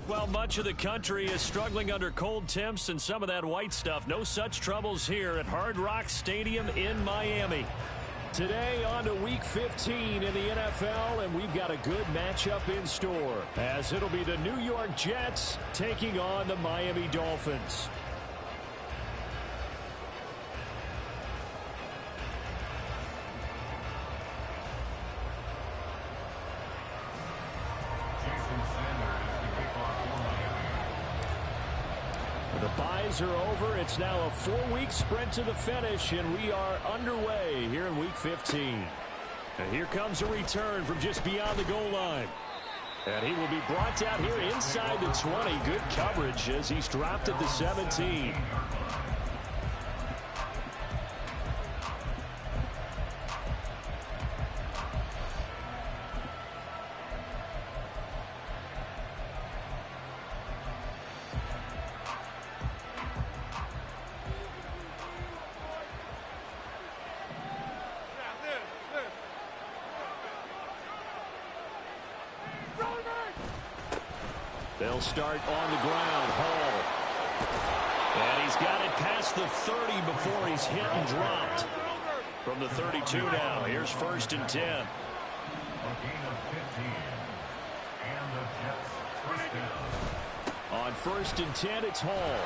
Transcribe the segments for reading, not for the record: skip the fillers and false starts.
Well, much of the country is struggling under cold temps and some of that white stuff. No such troubles here at Hard Rock Stadium in Miami. Today on to Week 15 in the NFL, and we've got a good matchup in store, as it'll be the New York Jets taking on the Miami Dolphins. The byes are over. It's now a 4-week sprint to the finish, and we are underway here in Week 15. And here comes a return from just beyond the goal line. And he will be brought down here inside the 20. Good coverage as he's dropped at the 17. They'll start on the ground. Hall. And he's got it past the 30 before he's hit and dropped. From the 32 now. Here's 1st and 10. On 1st and 10, it's Hall.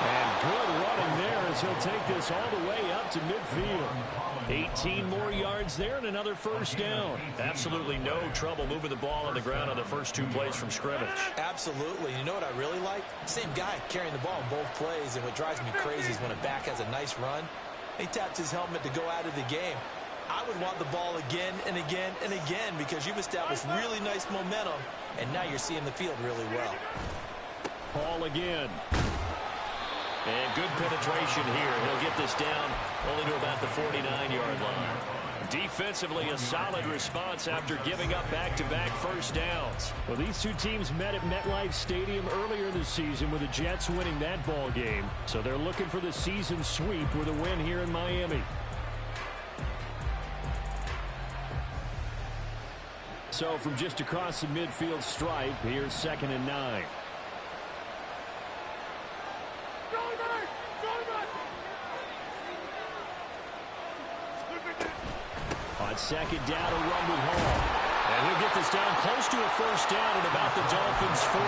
And good running there as he'll take this all the way up to midfield. 18 more yards there and another first down. Absolutely no trouble moving the ball on the ground on the first 2 plays from scrimmage. Absolutely. You know what I really like? Same guy carrying the ball in both plays, and what drives me crazy is when a back has a nice run, he taps his helmet to go out of the game. I would want the ball again and again and again because you've established really nice momentum, and now you're seeing the field really well. Hall again. And good penetration here. He'll get this down only to about the 49-yard line. Defensively, a solid response after giving up back-to-back first downs. Well, these two teams met at MetLife Stadium earlier this season with the Jets winning that ball game. So they're looking for the season sweep with a win here in Miami. So from just across the midfield stripe, here's 2nd and 9. On 2nd down, a run with Hall. And he'll get this down close to a first down at about the Dolphins' 41.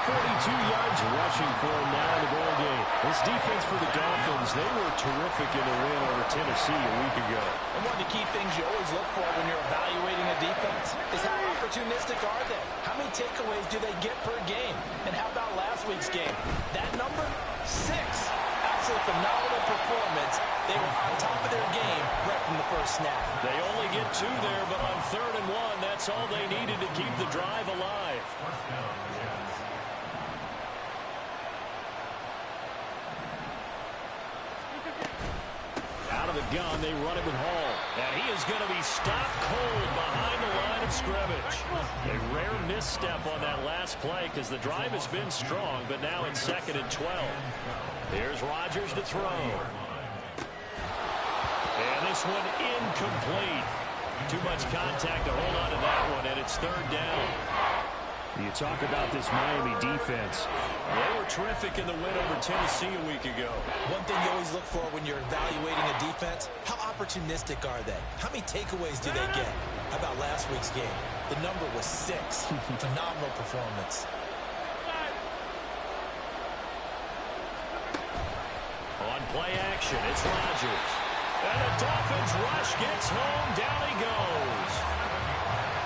42 yards rushing for him now in the ball game. This defense for the Dolphins, they were terrific in the win over Tennessee a week ago. And one of the key things you always look for when you're evaluating a defense is how opportunistic are they? How many takeaways do they get per game? And how about last week's game? That number? 6. Absolute phenomenal performance. They were on top of their game right from the first snap. They only get 2 there, but on 3rd and 1, that's all they needed to keep the drive alive. Out of the gun, they run it with Hall. And he is going to be stopped cold behind the line of scrimmage. A rare misstep on that last play because the drive has been strong, but now it's 2nd and 12. Here's Rodgers to throw. And this one incomplete. Too much contact to hold on to that one, and it's 3rd down. You talk about this Miami defense. They were terrific in the win over Tennessee a week ago. One thing you always look for when you're evaluating a defense, how opportunistic are they? How many takeaways do they get? How about last week's game? The number was 6. Phenomenal performance. On play action, it's Rodgers. And the Dolphins rush gets home. Down he goes.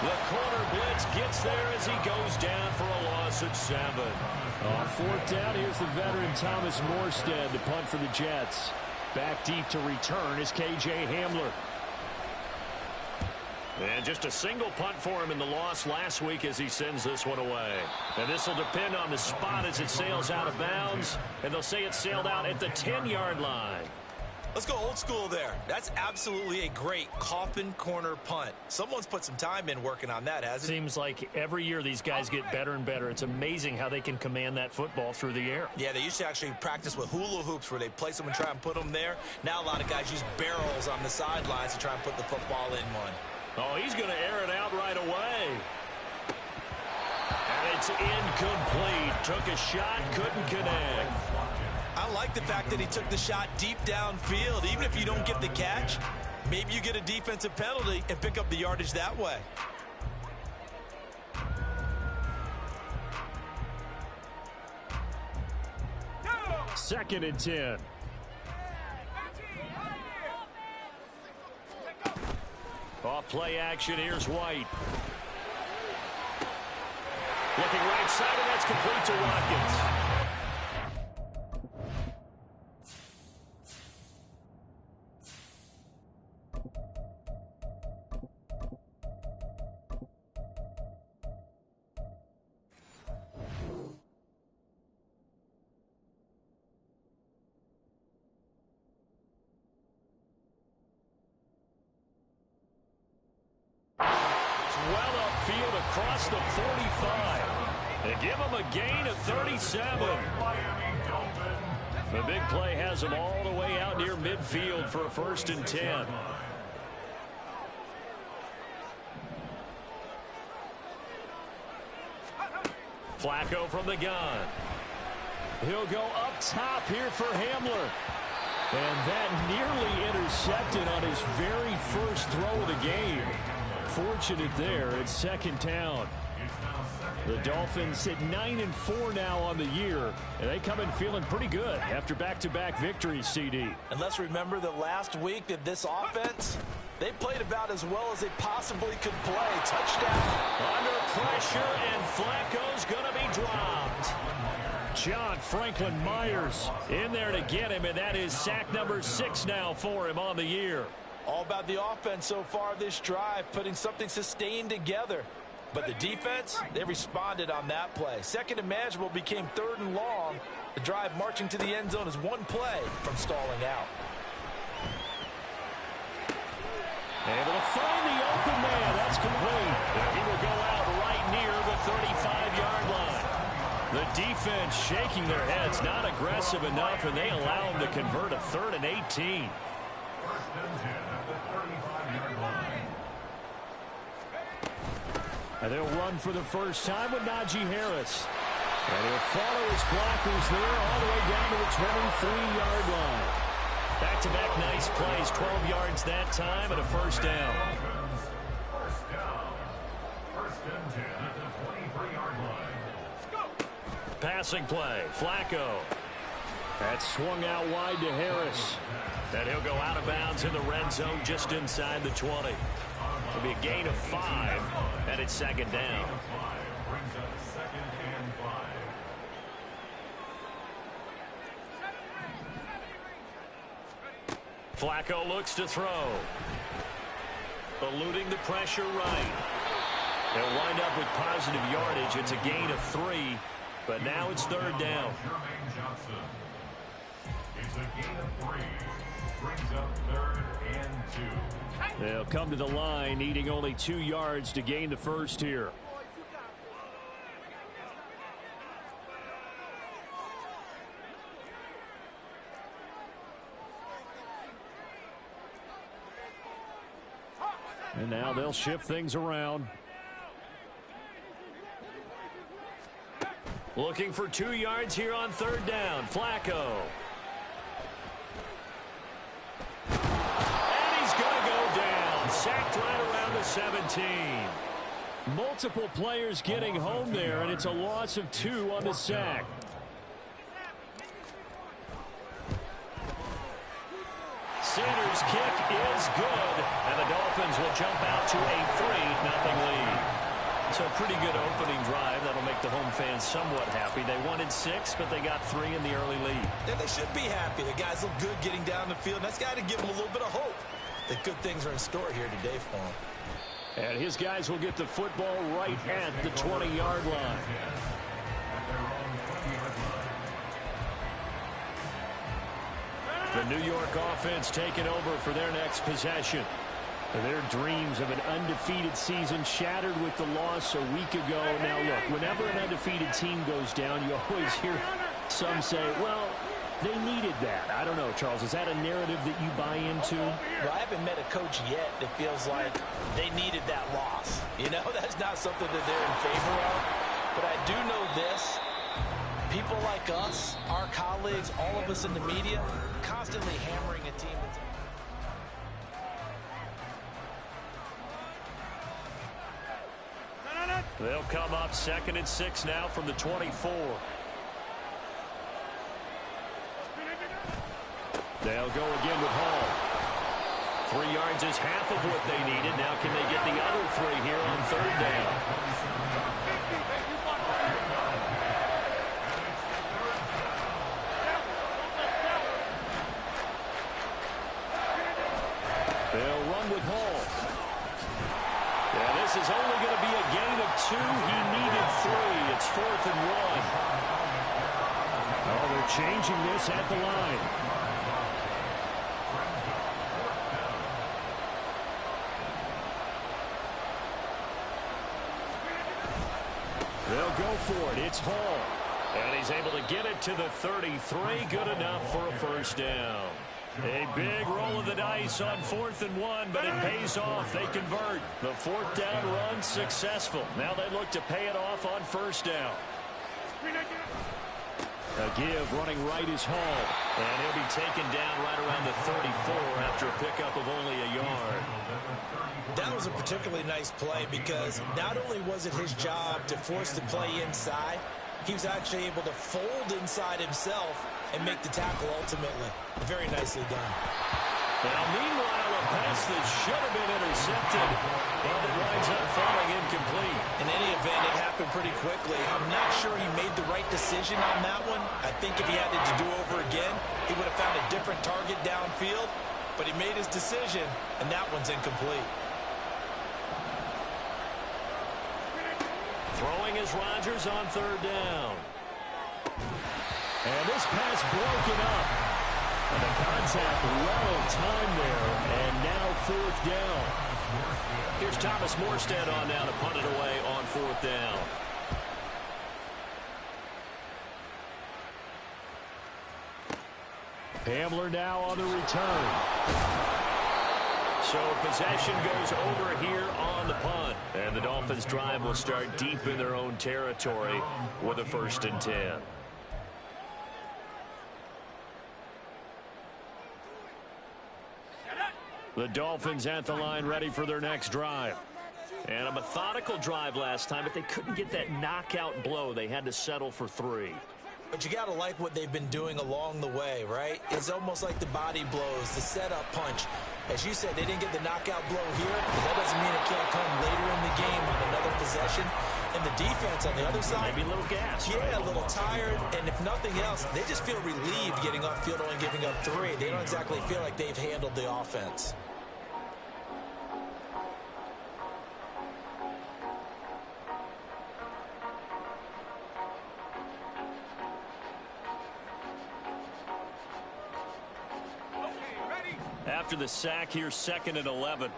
The corner blitz gets there as he goes down for a loss of 7. On 4th down, here's the veteran Thomas Morstead to punt for the Jets. Back deep to return is K.J. Hamler. And just a single punt for him in the loss last week as he sends this one away. And this will depend on the spot as it sails out of bounds. And they'll say it sailed out at the 10-yard line. Let's go old school there. That's absolutely a great coffin corner punt. Someone's put some time in working on that, hasn't it? Seems like every year these guys get better and better. It's amazing how they can command that football through the air. Yeah, they used to actually practice with hula hoops where they place them and try and put them there. Now a lot of guys use barrels on the sidelines to try and put the football in one. Oh, he's going to air it out right away. It's incomplete. Took a shot, couldn't connect. I like the fact that he took the shot deep downfield. Even if you don't get the catch, maybe you get a defensive penalty and pick up the yardage that way. Second and 10. Off play action, here's White. Looking right side, and that's complete to Watkins. Well upfield across the 45. They give him a gain of 37. The big play has him all the way out near midfield for a 1st and 10. Flacco from the gun. He'll go up top here for Hamler. And that nearly intercepted on his very first throw of the game. Fortunate there. It's 2nd down. The Dolphins sit 9-4 now on the year, and they come in feeling pretty good after back-to-back victories, CD. And let's remember that last week that this offense, they played about as well as they possibly could play. Touchdown. Under pressure, and Flacco's going to be dropped. John Franklin Myers in there to get him, and that is sack number 6 now for him on the year. All about the offense so far this drive, putting something sustained together. But the defense, they responded on that play. 2nd and manageable became 3rd and long. The drive marching to the end zone is one play from stalling out. Able to find the open man. That's complete. He will go out right near the 35-yard line. The defense shaking their heads, not aggressive enough, and they allow him to convert a 3rd and 18. And they'll run for the first time with Najee Harris. And he'll follow his blockers there all the way down to the 23-yard line. Back-to-back nice plays, 12 yards that time, and a 1st down. Passing play, Flacco. That's swung out wide to Harris. And he'll go out of bounds in the red zone just inside the 20. It'll be a gain of 5, and it's 2nd down. Flacco looks to throw. Eluding the pressure right. They'll wind up with positive yardage. It's a gain of 3, but now it's 3rd down. It's a gain of 3. Brings up 3rd and 2. They'll come to the line, needing only 2 yards to gain the first here. And now they'll shift things around. Looking for 2 yards here on 3rd down. Flacco. Sacked right around the 17. Multiple players getting home there, and it's a loss of 2 on the sack. Sanders' kick is good, and the Dolphins will jump out to a 3-0 lead. So a pretty good opening drive. That'll make the home fans somewhat happy. They wanted 6, but they got 3 in the early lead. And they should be happy. The guys look good getting down the field. That's got to give them a little bit of hope that good things are in store here today for him. And his guys will get the football right at the 20-yard line. The New York offense taking over for their next possession. Their dreams of an undefeated season shattered with the loss a week ago. Now look, whenever an undefeated team goes down, you always hear some say, well, they needed that. I don't know, Charles. Is that a narrative that you buy into? Well, I haven't met a coach yet that feels like they needed that loss. You know, that's not something that they're in favor of. But I do know this. People like us, our colleagues, all of us in the media, constantly hammering a team that's... They'll come up 2nd and 6 now from the 24. They'll go again with Hall. 3 yards is half of what they needed. Now can they get the other 3 here on 3rd down? They'll run with Hall. Yeah, this is only going to be a gain of 2. He needed 3. It's 4th and 1. Oh, they're changing this at the line. They'll go for it. It's Hall. And he's able to get it to the 33. Good enough for a 1st down. A big roll of the dice on 4th and 1, but it pays off. They convert. The 4th down run successful. Now they look to pay it off on 1st down. A give running right is Hall. And he'll be taken down right around the 34 after a pickup of only a yard. That was a particularly nice play because not only was it his job to force the play inside, he was actually able to fold inside himself and make the tackle ultimately. Very nicely done. Now, meanwhile, a pass that should have been intercepted, but it winds up falling incomplete. In any event, it happened pretty quickly. I'm not sure he made the right decision on that one. I think if he had it to do over again, he would have found a different target downfield, but he made his decision, and that one's incomplete. Throwing is Rodgers on 3rd down. And this pass broken up. And the contact well timed there. And now 4th down. Here's Thomas Morstead on now to punt it away on 4th down. Hamler now on the return. So possession goes over here on the punt. And the Dolphins' drive will start deep in their own territory with a 1st and 10. The Dolphins at the line ready for their next drive. And a methodical drive last time, but they couldn't get that knockout blow. They had to settle for 3. But you got to like what they've been doing along the way, right? It's almost like the body blows, the setup punch. As you said, they didn't get the knockout blow here, but that doesn't mean it can't come later in the game on another possession. And the defense on the other side, maybe a little gas. Yeah, right? A little tired. And if nothing else, they just feel relieved getting off field, only giving up 3. They don't exactly feel like they've handled the offense. After the sack, here's 2nd and 11.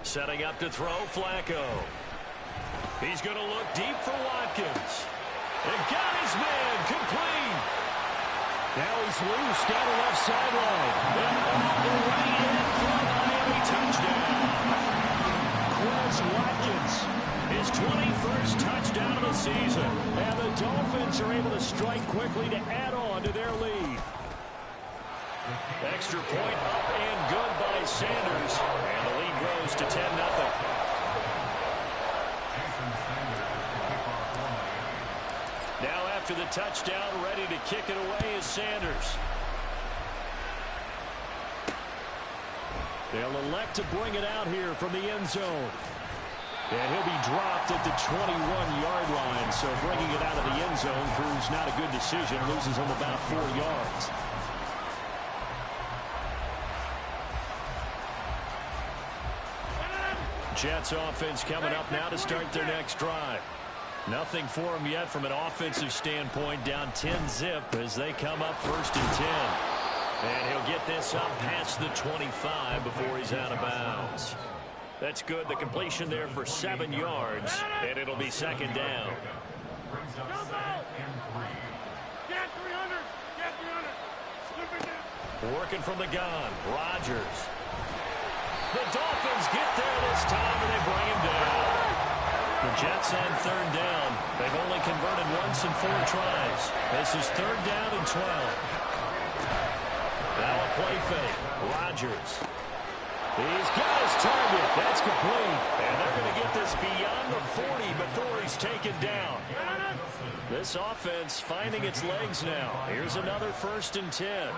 Setting up to throw, Flacco. He's going to look deep for Watkins. And got his man, complete. Now he's loose down the left sideline. And on the way in for a Miami touchdown. Watkins, his 21st touchdown of the season. And the Dolphins are able to strike quickly to add on to their lead. Extra point up and good by Sanders. And the lead grows to 10-0. Now after the touchdown, ready to kick it away is Sanders. They'll elect to bring it out here from the end zone. And he'll be dropped at the 21-yard line. So bringing it out of the end zone proves not a good decision. Loses him about 4 yards. Jets offense coming up now to start their next drive. Nothing for him yet from an offensive standpoint. Down 10-zip as they come up 1st and 10. And he'll get this up past the 25 before he's out of bounds. That's good. The completion there for 7 yards, and it'll be 2nd down. Working from the gun, Rodgers. The Dolphins get there this time, and they bring him down. The Jets on third down. They've only converted once in 4 tries. This is third down and 12. Now a play fake. Rodgers. He's got his target. That's complete. And they're going to get this beyond the 40 before he's taken down. This offense finding its legs now. Here's another 1st and 10.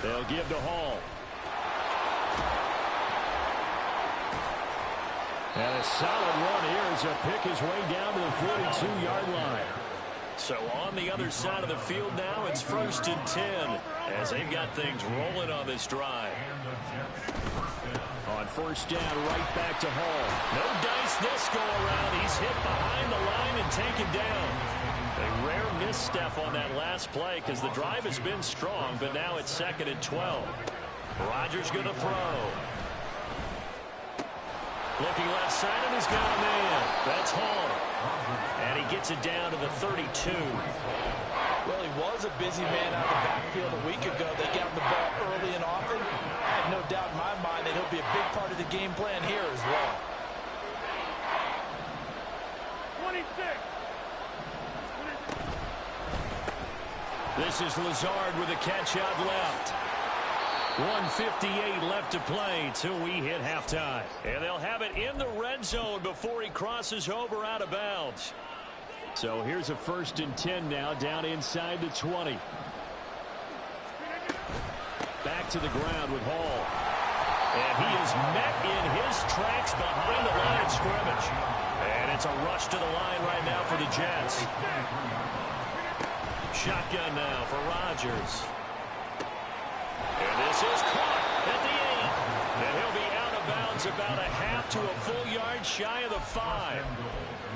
They'll give to Hall. And a solid run here as he'll pick his way down to the 42-yard line. So on the other side of the field now, it's 1st and 10 as they've got things rolling on this drive. On 1st down, right back to Hall. No dice this go-around. He's hit behind the line and taken down. A rare misstep on that last play because the drive has been strong, but now it's 2nd and 12. Rodgers going to throw. Looking left side, and he's got a man. That's Hall. And he gets it down to the 32. Well, he was a busy man out of the backfield a week ago. They got the ball early and often. I have no doubt in my mind that he'll be a big part of the game plan here as well. 26. This is Lazard with a catch out left. 1:58 left to play till we hit halftime. And they'll have it in the red zone before he crosses over out of bounds. So here's a 1st and 10 now down inside the 20. Back to the ground with Hall. And he is met in his tracks behind the line of scrimmage. And it's a rush to the line right now for the Jets. Shotgun now for Rodgers. And this is caught at the 8. And he'll be out of bounds about a half to a full yard shy of the 5.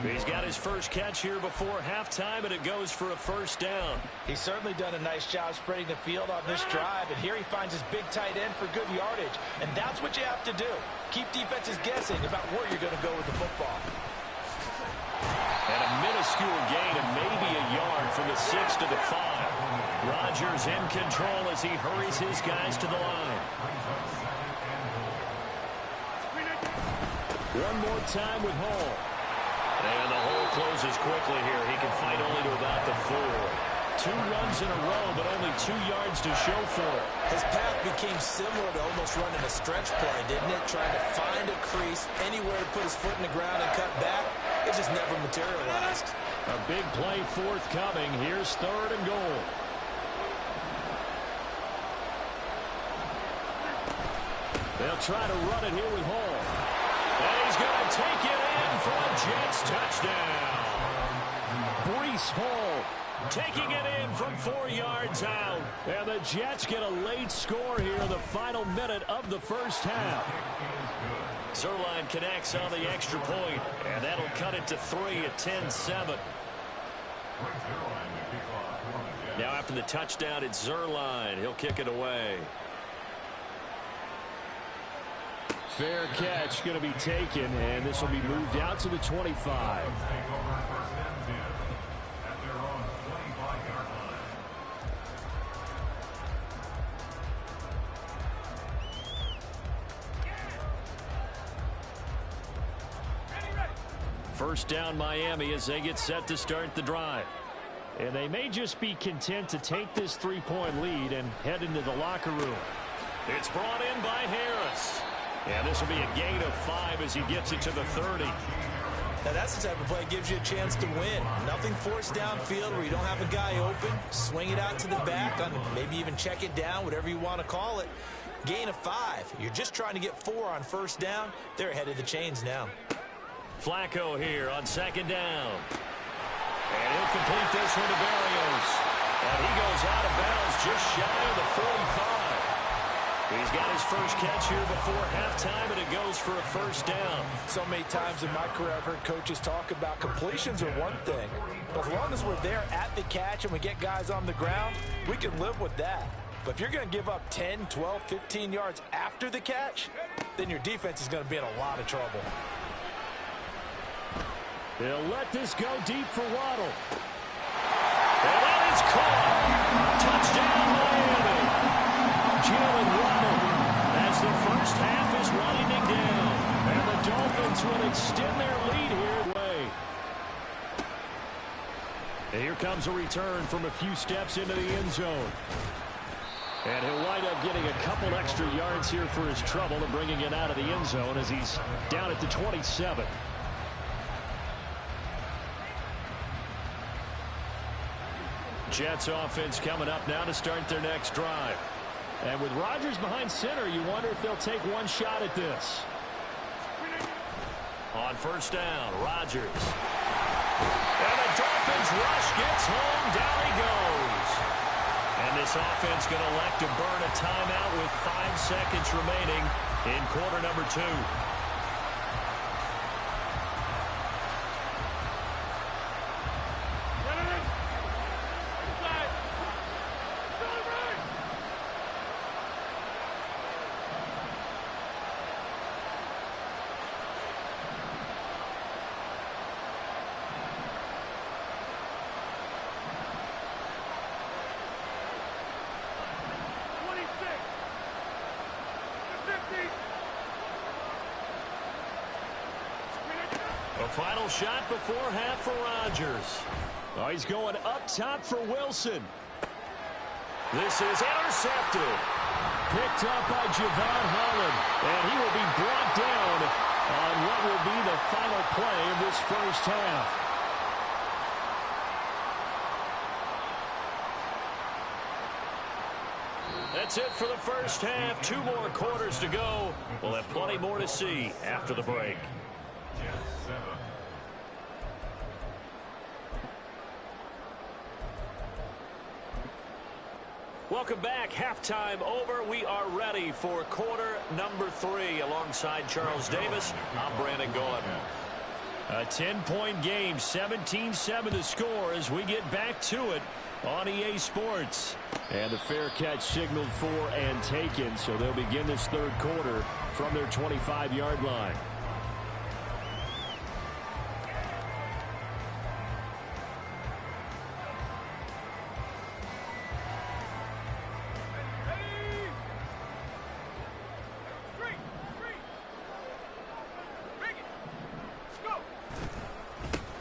He's got his first catch here before halftime, and it goes for a 1st down. He's certainly done a nice job spreading the field on this drive, and here he finds his big tight end for good yardage. And that's what you have to do. Keep defenses guessing about where you're going to go with the football. And a minuscule gain of maybe a yard from the 6 to the 5. Rodgers in control as he hurries his guys to the line. One more time with Hall. And the hole closes quickly here. He can fight only to about the 4. 2 runs in a row, but only 2 yards to show for it. His path became similar to almost running a stretch play, didn't it? Trying to find a crease, anywhere to put his foot in the ground and cut back. It just never materialized. A big play forthcoming. Here's 3rd and goal. They'll try to run it here with Hall. And he's going to take it in for a Jets touchdown. Breece Hall taking it in from 4 yards out. And the Jets get a late score here in the final minute of the 1st half. Zerline connects on the extra point, and that'll cut it to 3 at 10-7. Now after the touchdown, it's Zerline. He'll kick it away. Fair catch going to be taken, and this will be moved out to the 25. First down Miami as they get set to start the drive. And they may just be content to take this 3-point lead and head into the locker room. It's brought in by Harris. And this will be a gain of 5 as he gets it to the 30. Now that's the type of play that gives you a chance to win. Nothing forced downfield where you don't have a guy open. Swing it out to the back, maybe even check it down, whatever you want to call it. Gain of 5. You're just trying to get 4 on 1st down. They're ahead of the chains now. Flacco here on 2nd down. And he'll complete this one to Berrios. And he goes out of bounds just shy of the 45. He's got his first catch here before halftime, and it goes for a 1st down. So many times in my career I've heard coaches talk about completions are one thing. But as long as we're there at the catch and we get guys on the ground, we can live with that. But if you're going to give up 10, 12, 15 yards after the catch, then your defense is going to be in a lot of trouble. They'll let this go deep for Waddle. And that is caught. Touchdown, Miami. extend their lead here. And here comes a return from a few steps into the end zone. And he'll wind up getting a couple extra yards here for his trouble and bringing it out of the end zone as he's down at the 27. Jets offense coming up now to start their next drive. And with Rodgers behind center, you wonder if they'll take one shot at this. On first down, Rodgers. And the Dolphins rush gets home. Down he goes. And this offense going to elect to burn a timeout with 5 seconds remaining in quarter number 2. A final shot before half for Rodgers. Oh, he's going up top for Wilson. This is intercepted. Picked up by Javon Holland. And he will be brought down on what will be the final play of this first half. That's it for the first half. 2 more quarters to go. We'll have plenty more to see after the break. Welcome back. Halftime over. We are ready for quarter number 3. Alongside Charles Davis, I'm Brandon Gordon. A 10-point game, 17-7 to score as we get back to it on EA Sports. And the fair catch signaled for and taken, so they'll begin this third quarter from their 25-yard line.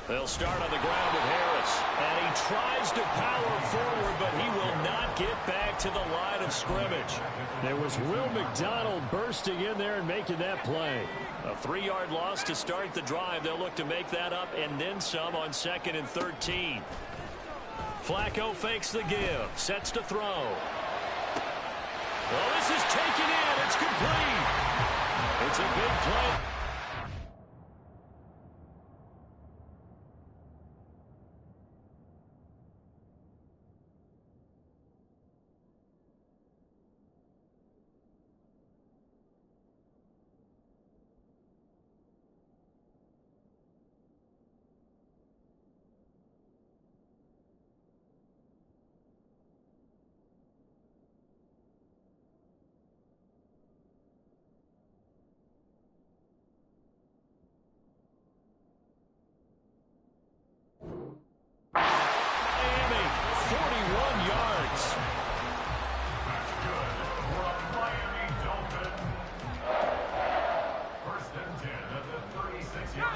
They'll start on the ground with Harris. And he tries to power forward, but he will not get back to the line of scrimmage. There was Will McDonald bursting in there and making that play. A 3-yard loss to start the drive. They'll look to make that up and then some on 2nd and 13. Flacco fakes the give. Sets to throw. Well, this is taken in. It's complete. It's a big play.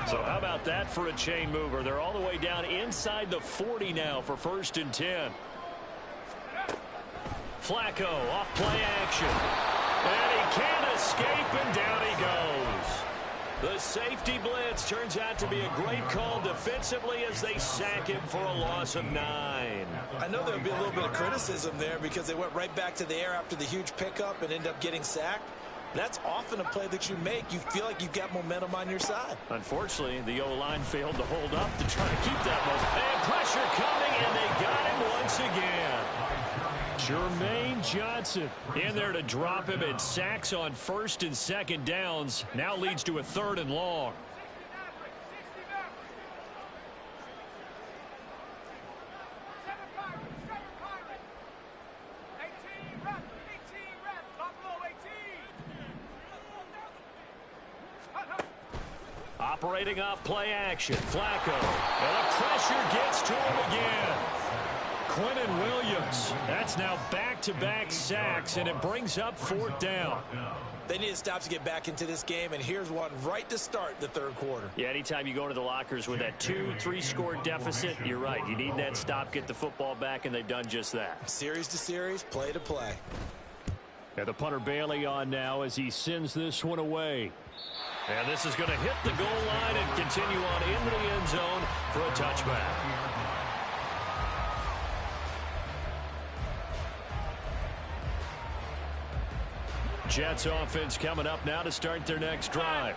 So how about that for a chain mover? They're all the way down inside the 40 now for 1st and 10. Flacco off play action. And he can't escape, and down he goes. The safety blitz turns out to be a great call defensively as they sack him for a loss of 9. I know there'll be a little bit of criticism there because they went right back to the air after the huge pickup and ended up getting sacked. That's often a play that you make. You feel like you've got momentum on your side. Unfortunately, the O-line failed to hold up to try to keep that momentum. And pressure coming, and they got him once again. Jermaine Johnson in there to drop him, and sacks on 1st and 2nd downs. Now leads to a 3rd and long. Operating off play action. Flacco. And the pressure gets to him again. Quinnen Williams. That's now back-to-back sacks, and it brings up 4th down. They need to stop to get back into this game, and here's one right to start the 3rd quarter. Yeah, anytime you go into the lockers with that 2-3 score deficit, you're right. You need that stop, get the football back, and they've done just that. Series to series, play to play. And the punter Bailey on now as he sends this one away. And this is going to hit the goal line and continue on into the end zone for a touchback. Jets offense coming up now to start their next drive.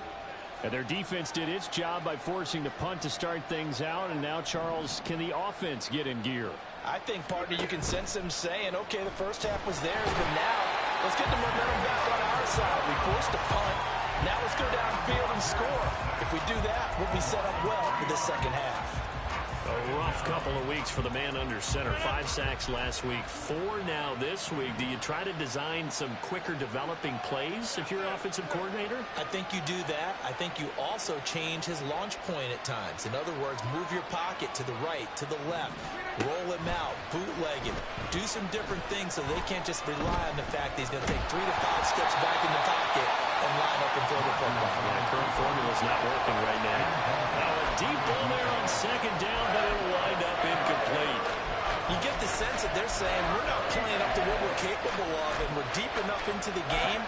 And their defense did its job by forcing the punt to start things out. And now, Charles, can the offense get in gear? I think, partner, you can sense them saying, okay, the first half was theirs, but now let's get the momentum back on our side. We forced a punt. Now let's go downfield and score. If we do that, we'll be set up well for the second half. A rough couple of weeks for the man under center. 5 sacks last week, 4 now this week. Do you try to design some quicker developing plays if you're an offensive coordinator? I think you do that. I think you also change his launch point at times. In other words, move your pocket to the right, to the left, roll him out, bootleg him, do some different things so they can't just rely on the fact that he's going to take 3 to 5 steps back in the pocket and line up and throw the football. Yeah, current formula's not working right now. Now a deep ball there on 2nd down, but it'll wind up incomplete. You get the sense that they're saying we're not playing up to what we're capable of, and we're deep enough into the game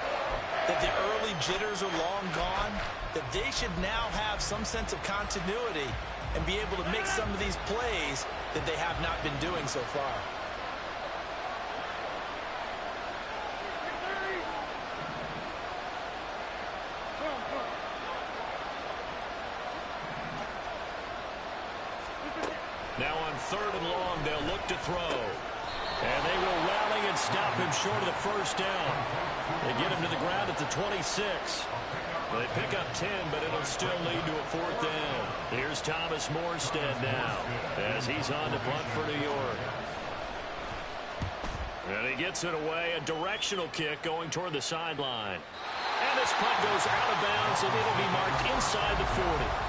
that the early jitters are long gone, that they should now have some sense of continuity and be able to make some of these plays that they have not been doing so far. Now on 3rd and long, they'll look to throw. And they will rally and stop him short of the first down. They get him to the ground at the 26. They pick up 10, but it'll still lead to a 4th down. Here's Thomas Morstead now as he's on to punt for New York. And he gets it away, a directional kick going toward the sideline. And this punt goes out of bounds, and it'll be marked inside the 40.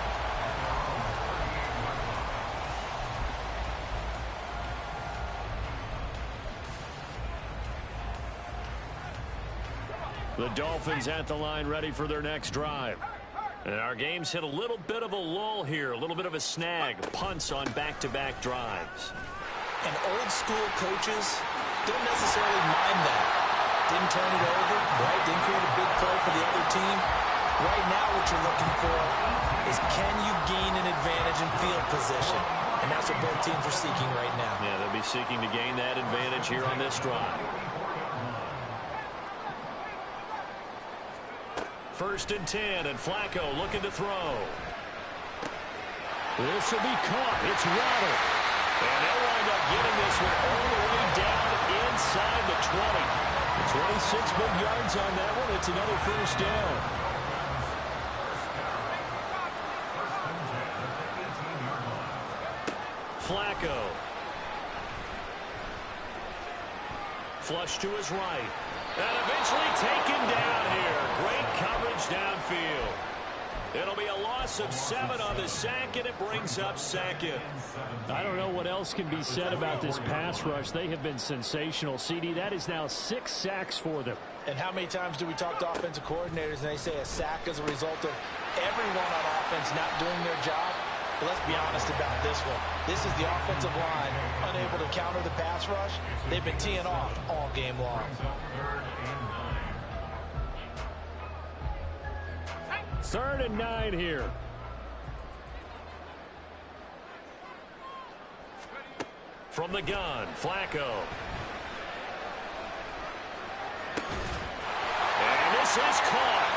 The Dolphins at the line ready for their next drive. And our game's hit a little bit of a lull here, a little bit of a snag. Punts on back-to-back drives. And old school coaches don't necessarily mind that. Didn't turn it over, right? Didn't create a big play for the other team. Right now what you're looking for is can you gain an advantage in field position? And that's what both teams are seeking right now. Yeah, they'll be seeking to gain that advantage here on this drive. 1st and 10, and Flacco looking to throw. This will be caught. It's Waddle. And they'll wind up getting this one all the way down inside the 20. 26 big yards on that one. It's another 1st down. Flacco. Flush to his right. And eventually taken down here. Great coverage downfield. It'll be a loss of 7 on the sack, and it brings up 2nd. I don't know what else can be said about this pass rush. They have been sensational. CD, that is now 6 sacks for them. And how many times do we talk to offensive coordinators and they say a sack is a result of everyone on offense not doing their job? But let's be honest about this one. This is the offensive line unable to counter the pass rush. They've been teeing off all game long. 3rd and 9 here. From the gun, Flacco. And this is caught.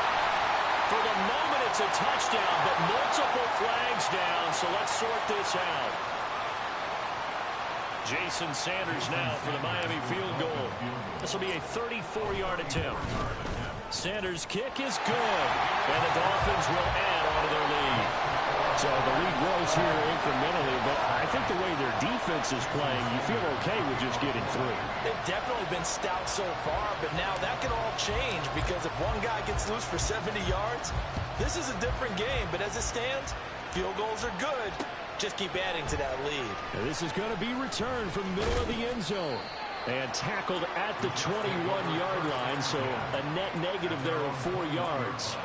For the moment, it's a touchdown, but multiple flags down, so let's sort this out. Jason Sanders now for the Miami field goal. This will be a 34-yard attempt. Sanders' kick is good, and the Dolphins will add on to their lead. So the lead grows here incrementally, but I think the way their defense is playing, you feel okay with just getting through. They've definitely been stout so far, but now that can all change because if one guy gets loose for 70 yards, this is a different game. But as it stands, field goals are good. just keep adding to that lead. And this is going to be returned from the middle of the end zone. And tackled at the 21-yard line, so a net negative there of 4 yards.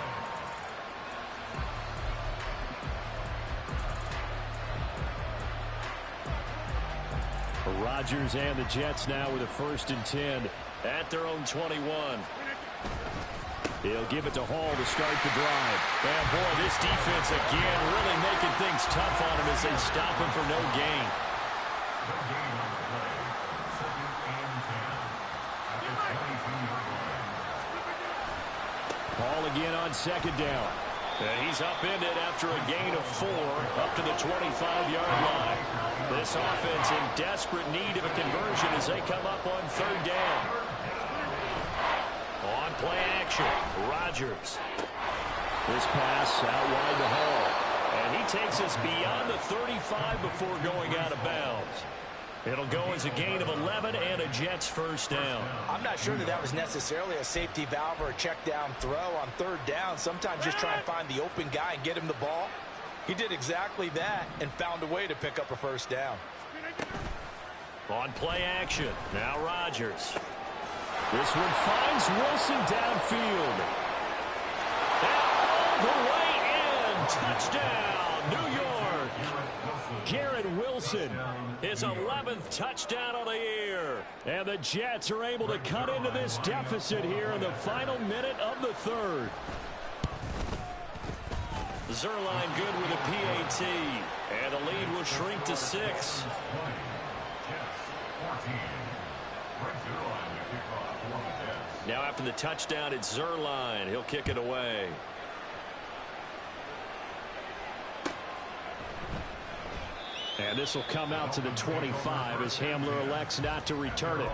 Rodgers and the Jets now with a 1st and 10 at their own 21. He'll give it to Hall to start the drive. And boy, this defense again really making things tough on him as they stop him for no gain. Hall again on 2nd down. And he's upended after a gain of 4 up to the 25-yard line. This offense in desperate need of a conversion as they come up on 3rd down. On play action, Rodgers. This pass out wide to Hall. And he takes us beyond the 35 before going out of bounds. It'll go as a gain of 11 and a Jets 1st down. I'm not sure that was necessarily a safety valve or a check down throw on 3rd down. Sometimes just try and find the open guy and get him the ball. He did exactly that and found a way to pick up a 1st down. On play action, now Rodgers. This one finds Wilson downfield. All the way in. Touchdown, New York. Garrett Wilson, his 11th touchdown of the year. And the Jets are able to cut into this deficit here in the final minute of the 3rd. Zerline good with a PAT. And the lead will shrink to 6. Now after the touchdown, it's Zerline. He'll kick it away. And this will come out to the 25 as Hamler elects not to return it.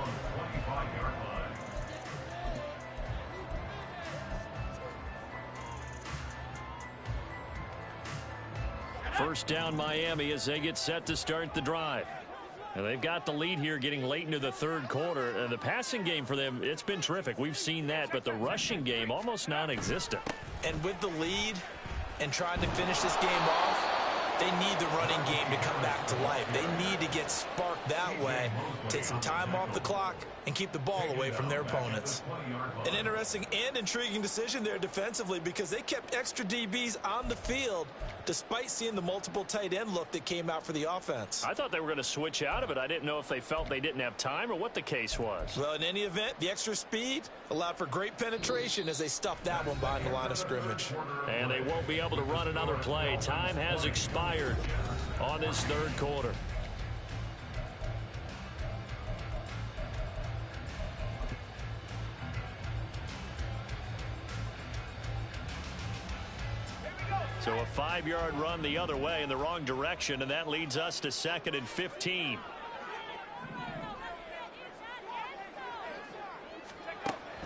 First down Miami as they get set to start the drive. And they've got the lead here getting late into the 3rd quarter. And the passing game for them, it's been terrific. We've seen that, but the rushing game almost non-existent. And with the lead and trying to finish this game off, they need the running game to come back to life. They need to get sparked that way, take some time off the clock, and keep the ball away from their opponents. An interesting and intriguing decision there defensively because they kept extra DBs on the field despite seeing the multiple tight end look that came out for the offense. I thought they were going to switch out of it. I didn't know if they felt they didn't have time or what the case was. Well, in any event, the extra speed allowed for great penetration as they stuffed that one behind the line of scrimmage. And they won't be able to run another play. Time has expired on this 3rd quarter. So a 5-yard run the other way in the wrong direction, and that leads us to 2nd and 15.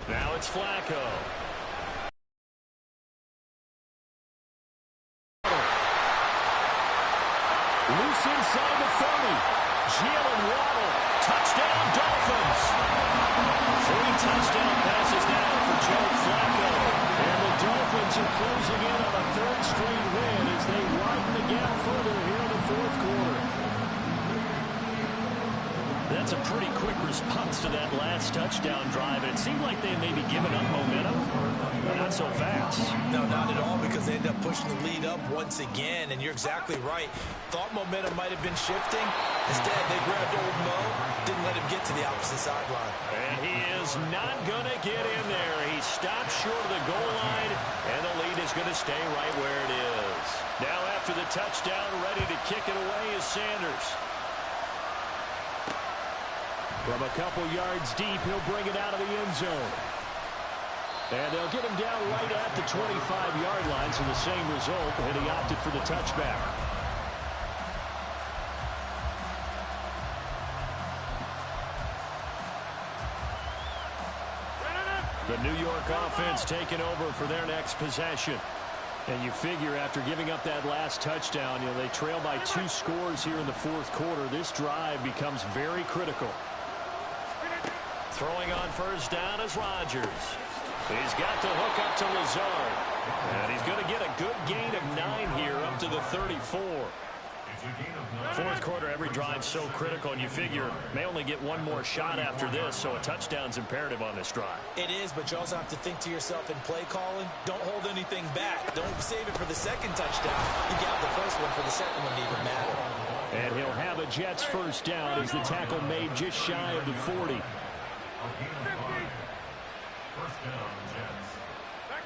Now it's Flacco. Loose inside the 30. Jalen Waddle. Touchdown, Dolphins. 3 touchdown passes now for Joe Flacco. And the Dolphins are closing in on a 3rd straight win as they widen the gap further here in the 4th quarter. That's a pretty quick response to that last touchdown drive. And it seemed like they may be giving up momentum, but not so fast. No, not at all, because they ended up pushing the lead up once again. And you're exactly right. Thought momentum might have been shifting. Instead, they grabbed old Mo, didn't let him get to the opposite sideline. And he is not going to get in there. He stopped short of the goal line, and the lead is going to stay right where it is. Now after the touchdown, ready to kick it away is Sanders. From a couple yards deep, he'll bring it out of the end zone. And they'll get him down right at the 25-yard line, so the same result, and he opted for the touchback. The New York offense taking over for their next possession. And you figure after giving up that last touchdown, they trail by 2 scores here in the 4th quarter. This drive becomes very critical. Throwing on first down is Rodgers. He's got the hook up to Lazard. And he's going to get a good gain of 9 here up to the 34. Fourth quarter, every drive so critical, and you figure may only get one more shot after this, so a touchdown's imperative on this drive. It is, but you also have to think to yourself in play calling, don't hold anything back. Don't save it for the second touchdown. You got the first one for the second one to even matter. And he'll have a Jets first down as the tackle made just shy of the 40. First down, Jets. Back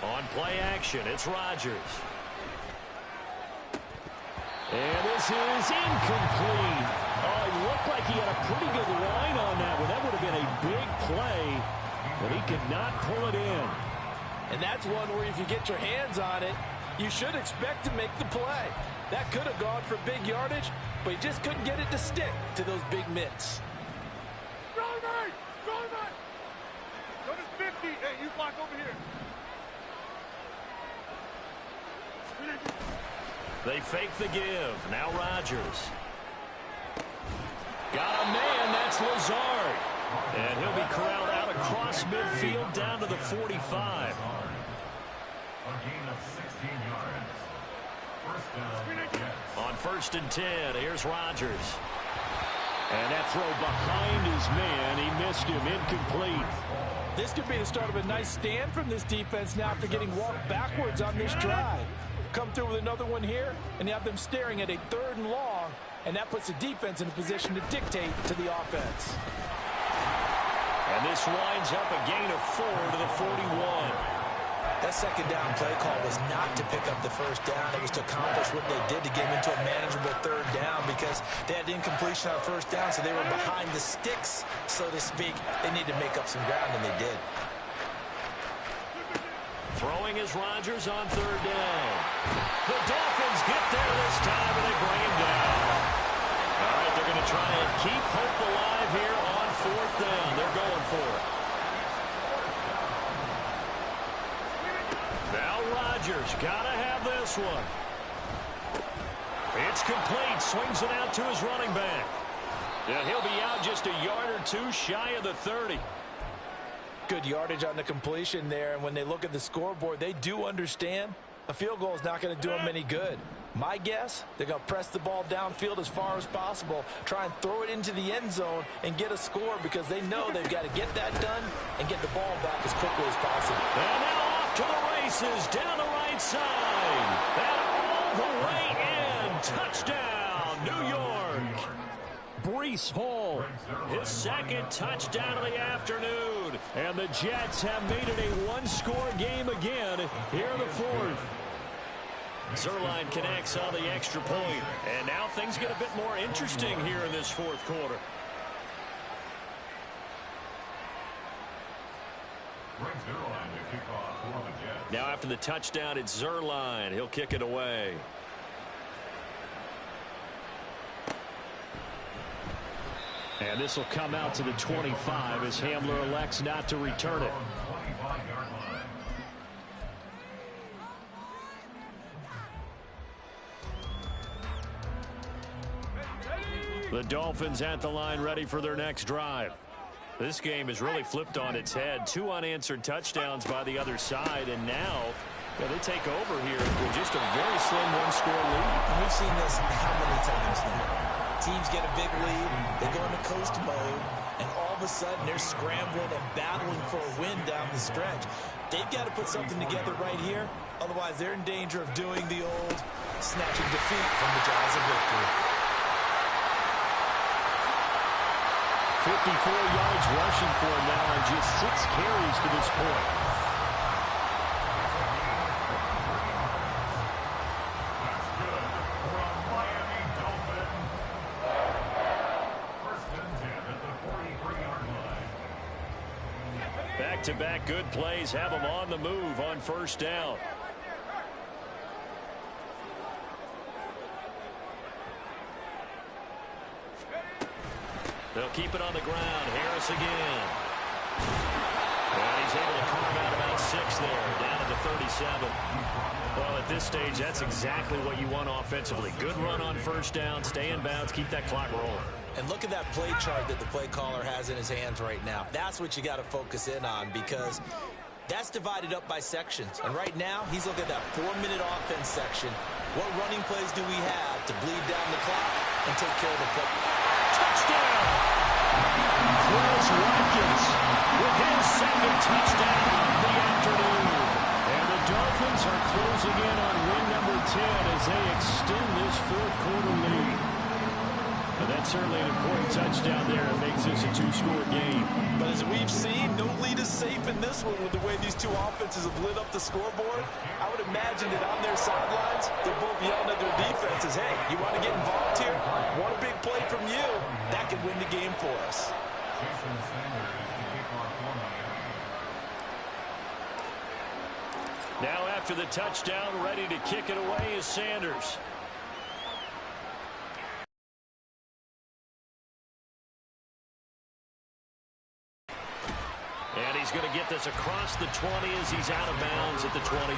on play action, it's Rodgers. And this is incomplete. Oh, it looked like he had a pretty good line on that one. That would have been a big play, but he could not pull it in. And that's one where if you get your hands on it, you should expect to make the play. That could have gone for big yardage, but he just couldn't get it to stick to those big mitts. Go to 50. Hey, you block over here. They fake the give. Now Rodgers. Got a man. That's Lazard. And he'll be corralled out across midfield down to the 45. A gain of 16 yards. First down. On 1st and 10, here's Rodgers. And that throw behind his man. He missed him. Incomplete. This could be the start of a nice stand from this defense now after getting walked backwards on this drive. Come through with another one here, and you have them staring at a 3rd and long, and that puts the defense in a position to dictate to the offense. And this winds up a gain of 4 to the 41. That second down play call was not to pick up the first down. It was to accomplish what they did to get them into a manageable 3rd down because they had incompletion on first down, so they were behind the sticks, so to speak. They needed to make up some ground, and they did. Throwing is Rodgers on 3rd down. The Dolphins get there this time, and they bring him down. All right, they're going to try and keep hope alive here on 4th down. They're going for it. Now Rodgers got to have this one. It's complete. Swings it out to his running back. Yeah, he'll be out just a yard or 2 shy of the 30. Good yardage on the completion there, and when they look at the scoreboard, they do understand a field goal is not going to do them any good. My guess, they're going to press the ball downfield as far as possible, try and throw it into the end zone and get a score because they know they've got to get that done and get the ball back as quickly as possible. And now off to the races down the right side. And all the way in. Touchdown, New York. Breece Hall, his 2nd touchdown of the afternoon. And the Jets have made it a 1-score game again here in the 4th. Zerline connects on the extra point. And now things get a bit more interesting here in this 4th quarter. Now after the touchdown, it's Zerline. He'll kick it away. And this will come out to the 25 as Hamler elects not to return it. The Dolphins at the line ready for their next drive. This game is really flipped on its head. 2 unanswered touchdowns by the other side, and now they take over here with just a very slim 1-score lead. And we've seen this how many times now? Teams get a big lead, they go into coast mode, and all of a sudden they're scrambling and battling for a win down the stretch. They've got to put something together right here, otherwise they're in danger of doing the old snatching defeat from the jaws of victory. 54 yards rushing for him now on just 6 carries to this point. Back-to-back good plays have them on the move on 1st down. They'll keep it on the ground. Harris again. And he's able to carve out about 6 there, down at the 37. Well, at this stage, that's exactly what you want offensively. Good run on 1st down, stay in bounds, keep that clock rolling. And look at that play chart that the play caller has in his hands right now. That's what you got to focus in on because That's divided up by sections. And right now, he's looking at that 4-minute offense section. What running plays do we have to bleed down the clock and take care of the play? Touchdown! Chris Watkins with his second touchdown of the afternoon. And the Dolphins are closing in on win number 10 as they extend this fourth-quarter lead. And that's certainly an important touchdown there. It makes this a 2-score game. But as we've seen, no lead is safe in this one with the way these two offenses have lit up the scoreboard. I would imagine that on their sidelines, they're both yelling at their defenses, hey, you want to get involved here? Want a big play from you? That could win the game for us. Now after the touchdown, ready to kick it away is Sanders. And he's going to get this across the 20 as he's out of bounds at the 23.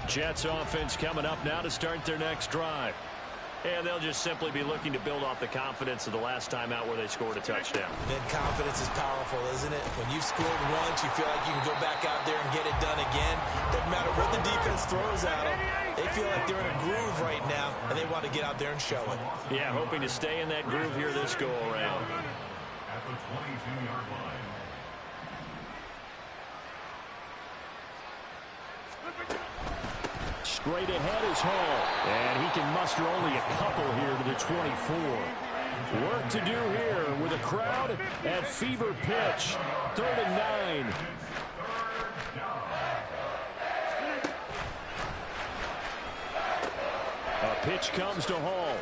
Jets offense coming up now to start their next drive. And they'll just simply be looking to build off the confidence of the last time out where they scored a touchdown. Then confidence is powerful, isn't it? When you've scored once, you feel like you can go back out there and get it done again. Doesn't matter what the defense throws at them. They feel like they're in a groove right now, and they want to get out there and show it. Yeah, hoping to stay in that groove here this go-around. At the 22-yard line. Straight ahead is Hall, and he can muster only a couple here to the 24. Work to do here with a crowd at fever pitch. 3rd and 9. A pitch comes to Hall.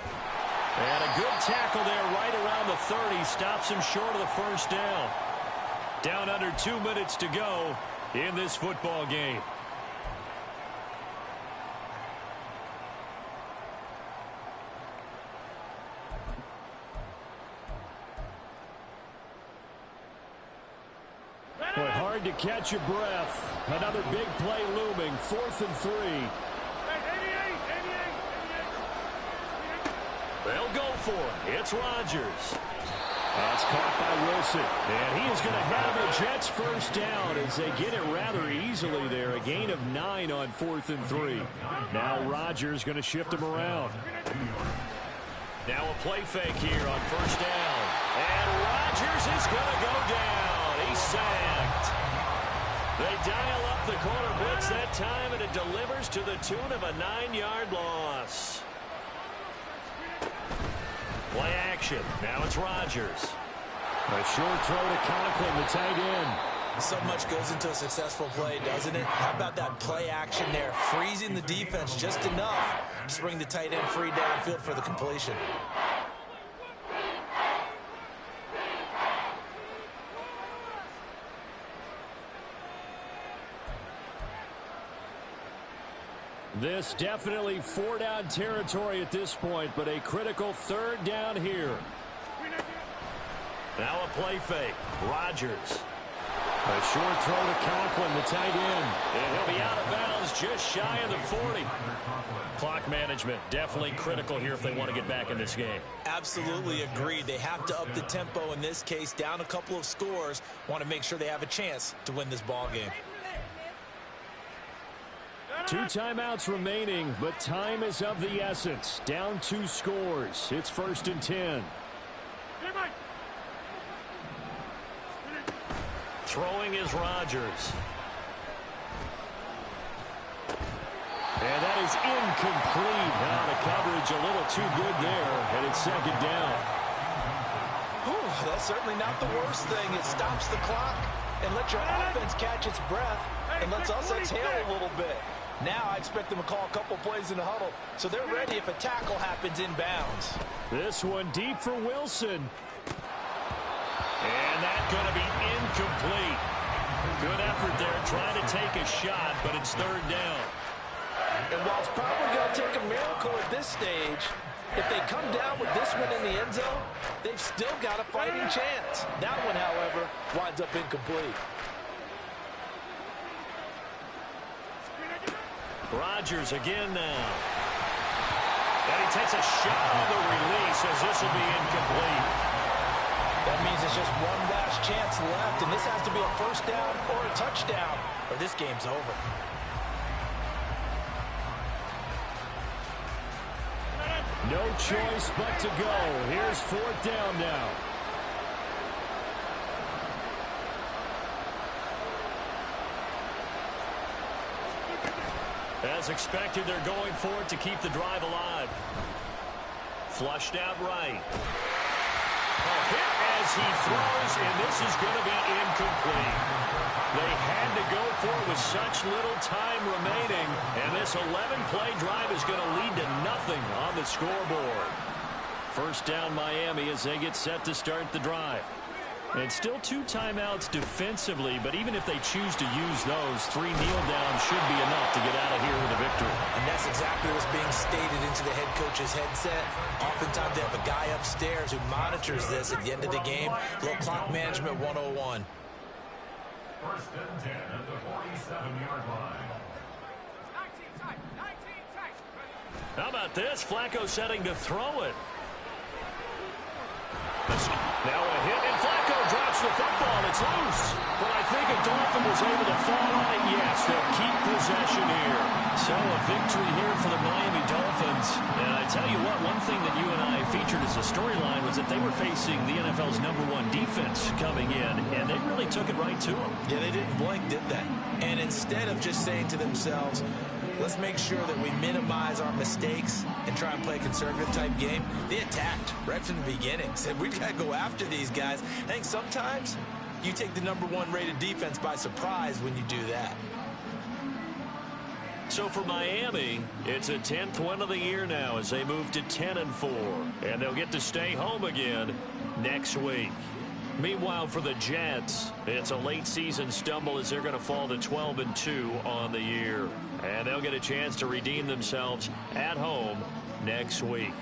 And a good tackle there right around the 30. Stops him short of the first down. Down under 2 minutes to go in this football game. But hard to catch your breath. Another big play looming. 4th and 3. They'll go for it. It's Rodgers. That's caught by Wilson. And he is going to have the Jets first down as they get it rather easily there. A gain of 9 on 4th and 3. Now Rodgers going to shift him around. Now a play fake here on first down. And Rodgers is going to go down. He's sacked. They dial up the corner blitz that time, and it delivers to the tune of a 9-yard loss. Play action. Now it's Rodgers. A short throw to Conklin, the tight end. So much goes into a successful play, doesn't it? How about that play action there? Freezing the defense just enough to bring the tight end free downfield for the completion. This definitely 4-down territory at this point, but a critical 3rd down here. Now a play fake. Rodgers. A short throw to Conklin, the tight end. And he'll be out of bounds just shy of the 40. Clock management definitely critical here if they want to get back in this game. Absolutely agreed. They have to up the tempo in this case, down a couple of scores. Want to make sure they have a chance to win this ball game. 2 timeouts remaining, but time is of the essence. Down 2 scores. It's 1st and 10. Throwing is Rodgers. And that is incomplete. Now the coverage a little too good there, and it's 2nd down. Whew, that's certainly not the worst thing. It stops the clock and lets your offense catch its breath and lets us exhale a little bit. Now I expect them to call a couple plays in the huddle, so they're ready if a tackle happens inbounds. This one deep for Wilson. And that's going to be incomplete. Good effort there trying to take a shot, but it's 3rd down. And while it's probably going to take a miracle at this stage, if they come down with this one in the end zone, they've still got a fighting chance. That one, however, winds up incomplete. Rodgers again now. And he takes a shot on the release as this will be incomplete. That means it's just one last chance left, and this has to be a first down or a touchdown, or this game's over. No choice but to go. Here's fourth down now. As expected, they're going for it to keep the drive alive. Flushed out right. A hit as he throws, and this is going to be incomplete. They had to go for it with such little time remaining, and this 11-play drive is going to lead to nothing on the scoreboard. First down Miami as they get set to start the drive. And still 2 timeouts defensively, but even if they choose to use those, 3 kneel downs should be enough to get out of here with a victory. And that's exactly what's being stated into the head coach's headset. Oftentimes they have a guy upstairs who monitors this at the end of the game. Little clock management 101. First and 10 at the 47-yard line. How about this? Flacco setting to throw it. Now a hit, and Flacco drops the football. It's loose. But I think a Dolphin was able to fall on it. Yes, they'll keep possession here. So a victory here for the Miami Dolphins. And I tell you what, one thing that you and I featured as a storyline was that they were facing the NFL's #1 defense coming in, and they really took it right to them. Yeah, they didn't blink, did they? And instead of just saying to themselves, let's make sure that we minimize our mistakes and try and play a conservative-type game, they attacked right from the beginning. Said, we've got to go after these guys. I think sometimes you take the #1 rated defense by surprise when you do that. So for Miami, it's a 10th win of the year now as they move to 10-4. And they'll get to stay home again next week. Meanwhile, for the Jets, it's a late-season stumble as they're going to fall to 12-2 on the year. And they'll get a chance to redeem themselves at home next week.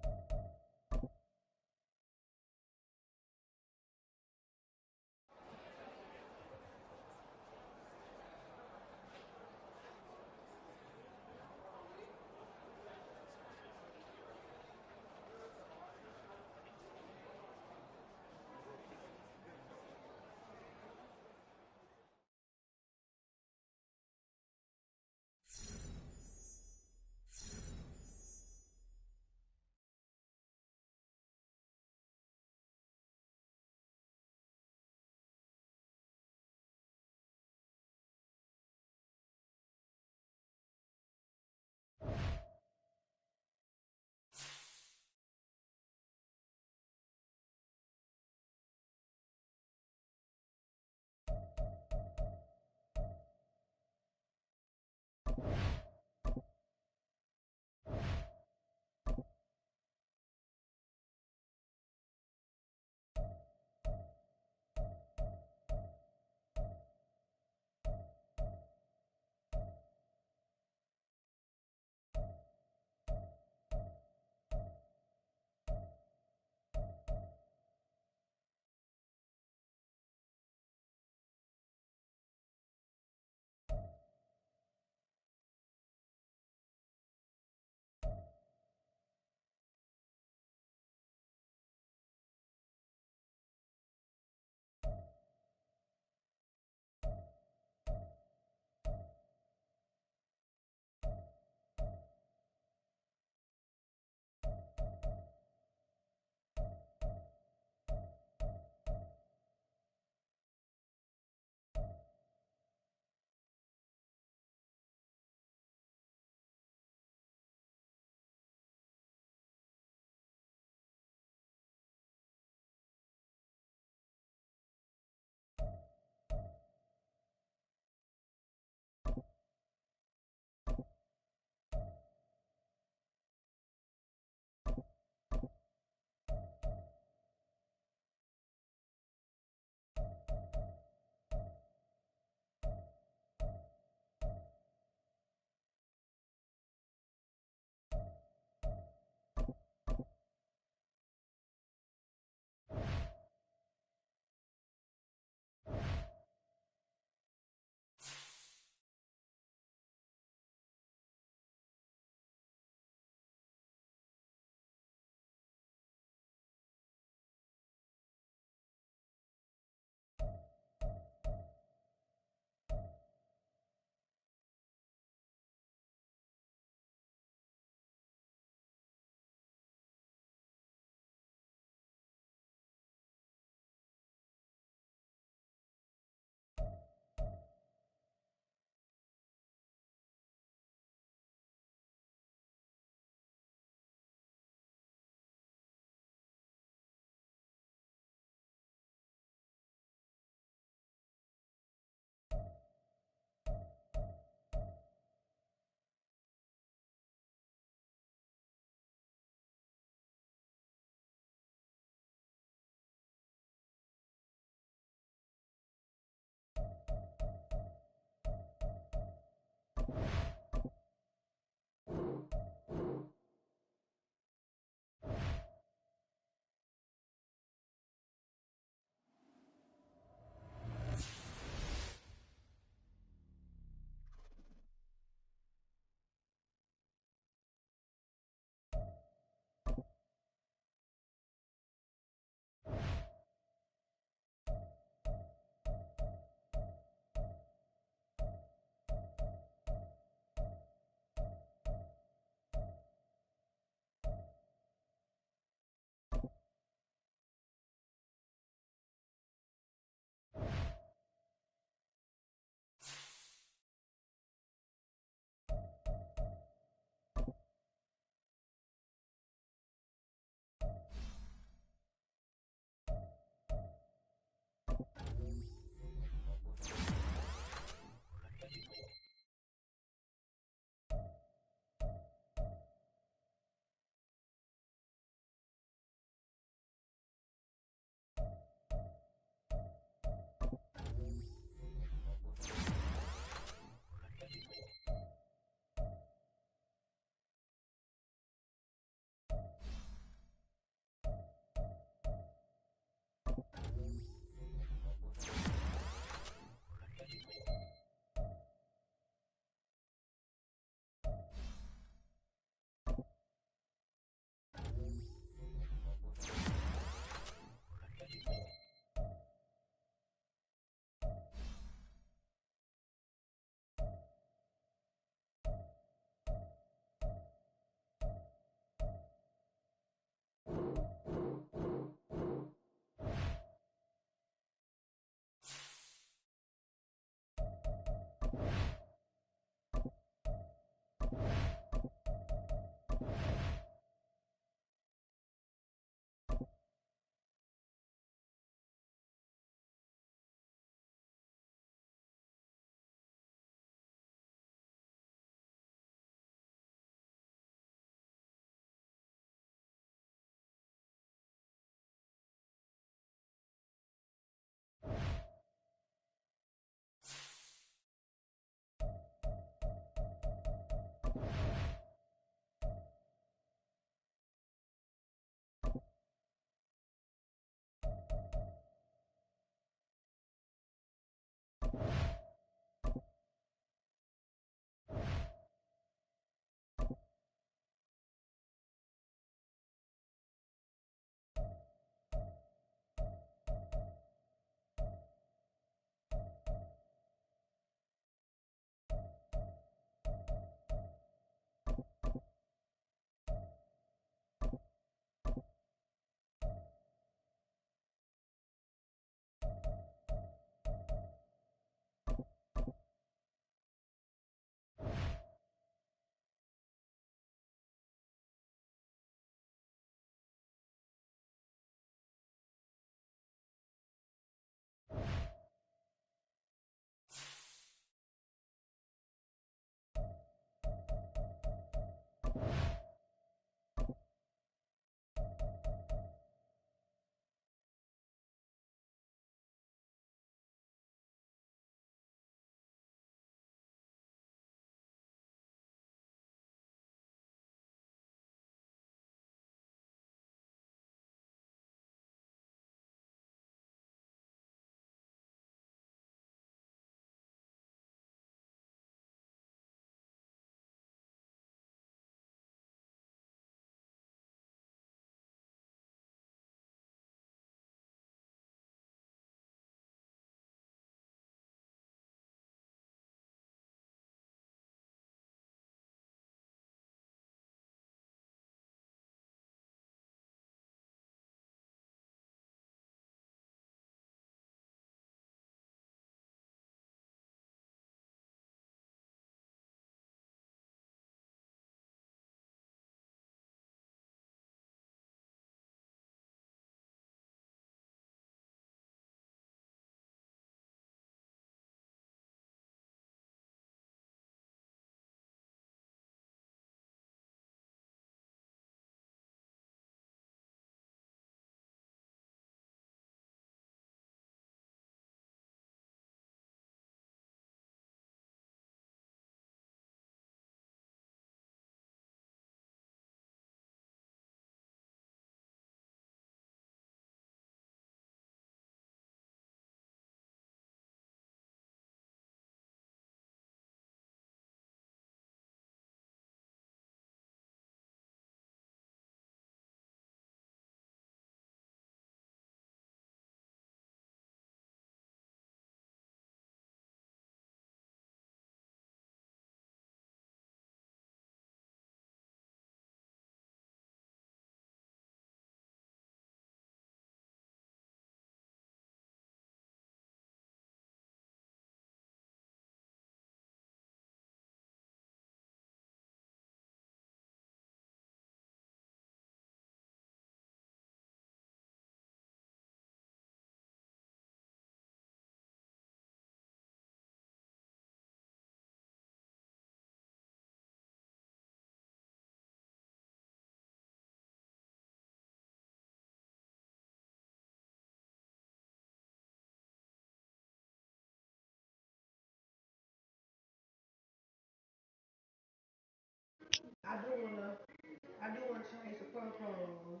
I do wanna change the purple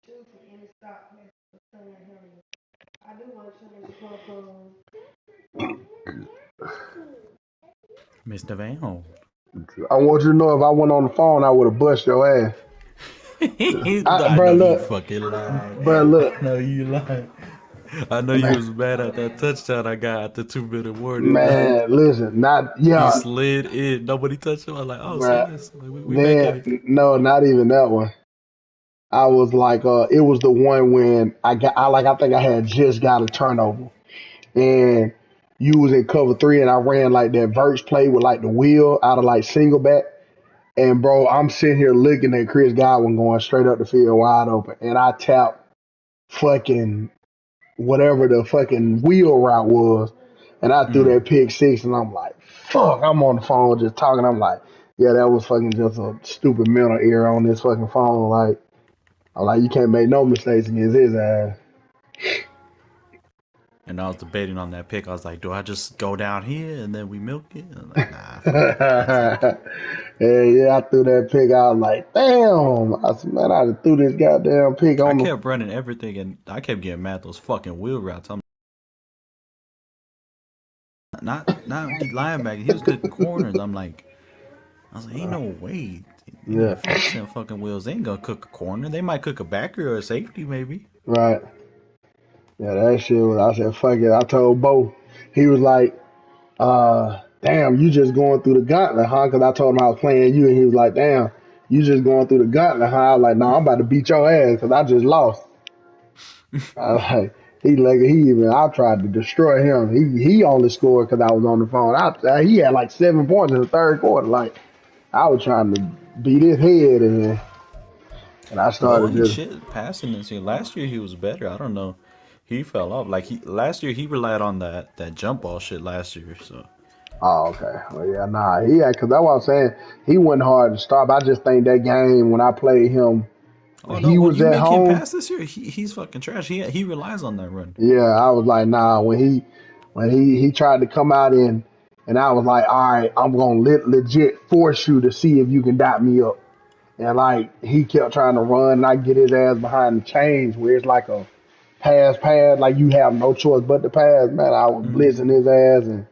shoes from any stock I do want to change the purple. Mr. Van. I want you to know if I went on the phone, I would have bust your ass. I Bro, know you look, fucking lied. bro, I look, know you lied. I know you man, was mad at that touchdown I got at the 2 minute warning. man, listen, not He yeah, slid in. Nobody touched him. I was like, oh, say bro. less. Like, we back in it. Then no, not even that one. I was like, it was the one when I think I had just got a turnover, and you was in cover three, and I ran like that verse play with like the wheel out of like single back. And bro, I'm sitting here looking at Chris Godwin going straight up the field wide open, and I tapped fucking whatever the fucking wheel route was, and I threw that pick six, and I'm like, fuck, I'm on the phone just talking. I'm like, yeah, that was fucking just a stupid mental error on this fucking phone. Like, I'm like, you can't make no mistakes against his ass. And I was debating on that pick. I was like, do I just go down here and then we milk it? I'm like, nah, fuck it. That's it. Yeah, I threw that pick. I was like, damn. I said, man, I just threw this goddamn pick I on the. kept running everything, and I kept getting mad at those fucking wheel routes. I'm not the linebacker. He was cooking corners. I was like, ain't no way. They need to Yeah, fix them fucking wheels. They ain't gonna cook a corner. They might cook a backer or a safety, maybe. right. Yeah, that shit was. I said, fuck it. I told Bo. He was like, damn, you just going through the gauntlet, huh? Because I told him I was playing you, and he was like, damn, you just going through the gauntlet, huh? I was like, no, I'm about to beat your ass because I just lost. I was like, I tried to destroy him. He only scored because I was on the phone. He had like 7 points in the third quarter. Like, I was trying to beat his head, and I Bo started ain't just, shit passing this year. Last year he was better. I don't know. He fell off. Like last year he relied on that jump ball shit last year. So oh, okay. Well, yeah, nah, because that's what I was saying. He wasn't hard to stop. I just think that game when I played him, when oh no, he when was you at make him home, pass this year, he's fucking trash. He relies on that run. yeah, I was like, nah. When he tried to come out and I was like, all right, I'm gonna legit force you to see if you can dot me up. And like he kept trying to run, and I get his ass behind the chains where it's like a pass, like you have no choice but to pass. Man, I was blitzing his ass, and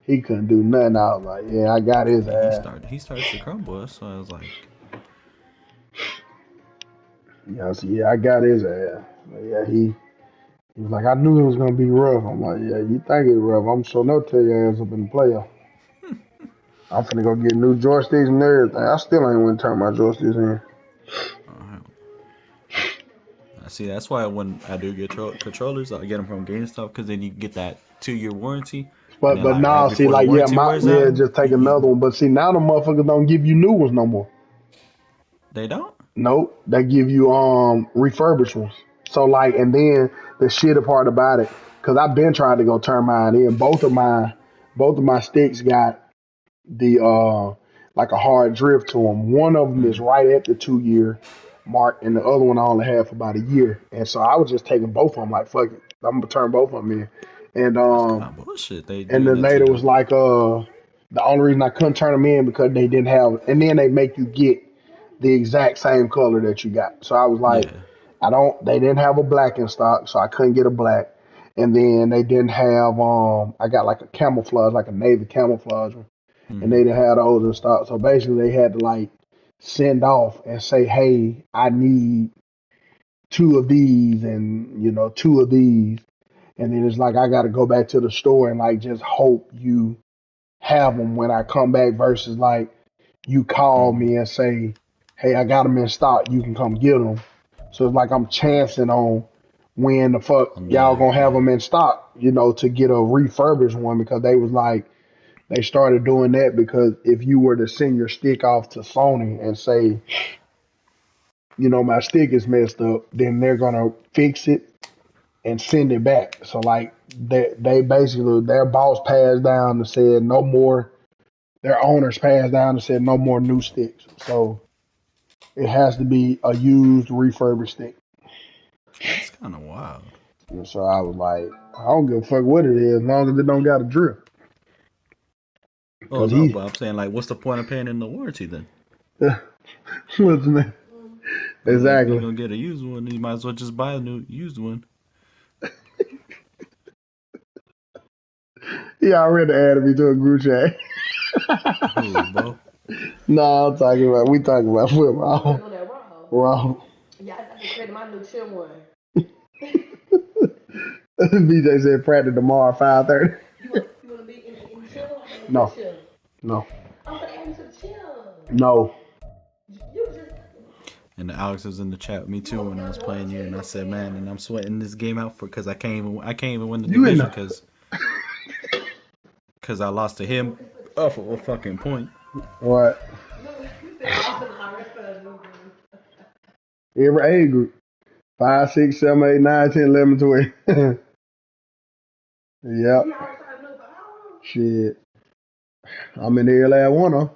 he couldn't do nothing. I was like, yeah, I got his And he ass. started he starts to crumble. So I was like, Yeah, so yeah, I got his ass. But yeah, he was like, I knew it was gonna be rough. I'm like, yeah, you think it's rough? I'm sure they'll tear your ass up in the playoff. I'm finna go get new joysticks and everything. I still ain't want to turn my joysticks in. uh, I see. That's why when I do get controllers, I get them from GameStop because then you get that 2 year warranty, and then But like right now, see, before the like, warranty wears out, just take you another one. But see, now the motherfuckers don't give you new ones no more. they don't. Nope, they give you refurbished ones. So like, and then the shitty part about it, because I've been trying to go turn mine in. Both of my sticks got the like a hard drift to them. One of them is right at the 2 year mark, and the other one I only have for about a year. And so I was just taking both of them, like fuck it, I'm gonna turn both of them in. And That's kind of bullshit. They and doing the that to later was you. like the only reason I couldn't turn them in because they didn't have, and then they make you get the exact same color that you got. So I was like, Yeah. they didn't have a black in stock, so I couldn't get a black. And then they didn't have I got like a camouflage, like a navy camouflage one, and they didn't have those in stock. So basically they had to like send off and say, hey, I need two of these and two of these. And then it's like I got to go back to the store and like just hope you have them when I come back versus like you call me and say, hey, I got them in stock. You can come get them. So it's like I'm chancing on when the fuck On y'all the gonna have them in stock, to get a refurbished one because they was like, they started doing that because if you were to send your stick off to Sony and say, my stick is messed up, then they're gonna fix it and send it back. So like they basically their boss passed down and said no more. Their owners passed down and said no more new sticks. So it has to be a used refurbished stick. That's kind of wild. And so I was like, I don't give a fuck what it is, as long as it don't got a drip. Oh Cause no, he, but I'm saying like, what's the point of paying in the warranty then? what's the name? Like, you're Exactly. gonna get a used one, you might as well just buy a new used one. He already added me to a group chat. Who, Bo? No, we talking about football. Doing that wrong. Wrong. Yeah, I just created my new trim one. BJ said practice tomorrow 5:30. You wanna be in the chill? No, no, I'm gonna add you to the chill. no. You just And Alex was in the chat with me too when I was playing you, and I said, man, and I'm sweating this game out because I can't even win the You in division the because I lost to him off of a fucking point. what? you said I'm in my rest of the Every age group. 5, 6, 7, 8, 9, 10, 11, 12. Yep. You already started new, but how long? Shit. I'm in the last one of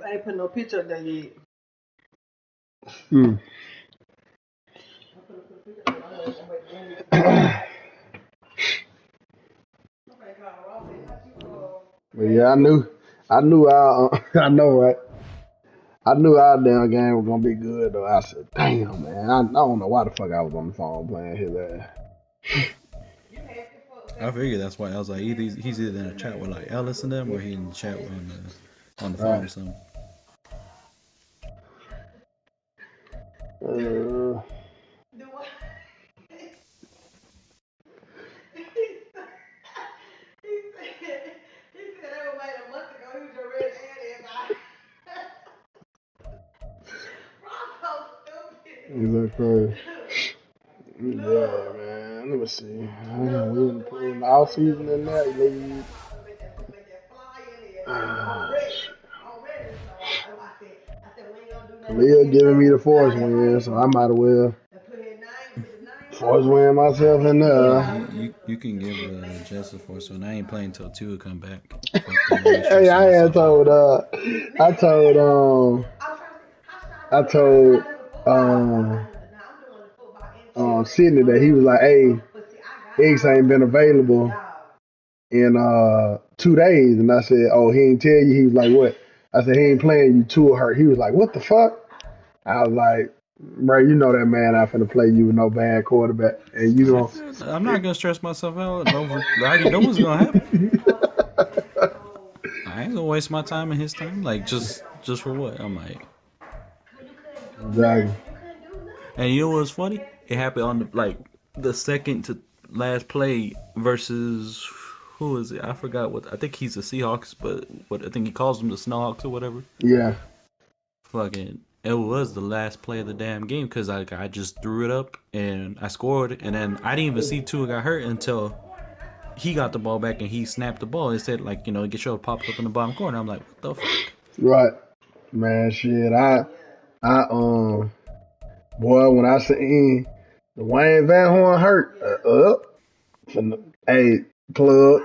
I ain't put no picture up there yet. Hmm. But yeah, I knew I know, right? I knew our damn game was gonna be good though. I said, damn man, I don't know why the fuck I was on the phone playing his ass. I figured that's why I was like, he's either in a chat with like Ellis and them, or he in the chat with on the phone Right. or something. He said that was like a month ago. He was just ready to add everybody. Bronco stupid. Is that crazy? Yeah, man. Let me see. We in the off season in that league. Khalil giving me the force win, so I might as well force win myself in there. You can give Jess a force one. I ain't playing until 2 come back. Fuck that, I ain't Hey, stressing I had myself out. told I told Sydney that he was like, hey, X ain't been available in 2 days, and I said, oh, he ain't tell you. He was like, what? I said, he ain't playing you too hurt. He was like, what the fuck? I was like, bro, you know that man not finna play you with no bad quarterback, and you know. I'm not gonna stress myself out over. I already know what's gonna happen. I ain't gonna waste my time and his time. Like just for what? I'm like, Exactly. and you know what's funny? It happened on the second to last play versus who is it? I forgot what. I think he's the Seahawks, but what I think he calls them the Snowhawks or whatever. Yeah. Fucking, it was the last play of the damn game because I just threw it up and I scored, and then I didn't even see Tua got hurt until he got the ball back and he snapped the ball. It said like, get your popped up in the bottom corner. I'm like, what the fuck? Right. Man, shit. Boy, when I seen the Wayne Van Horn hurt, hey, plug.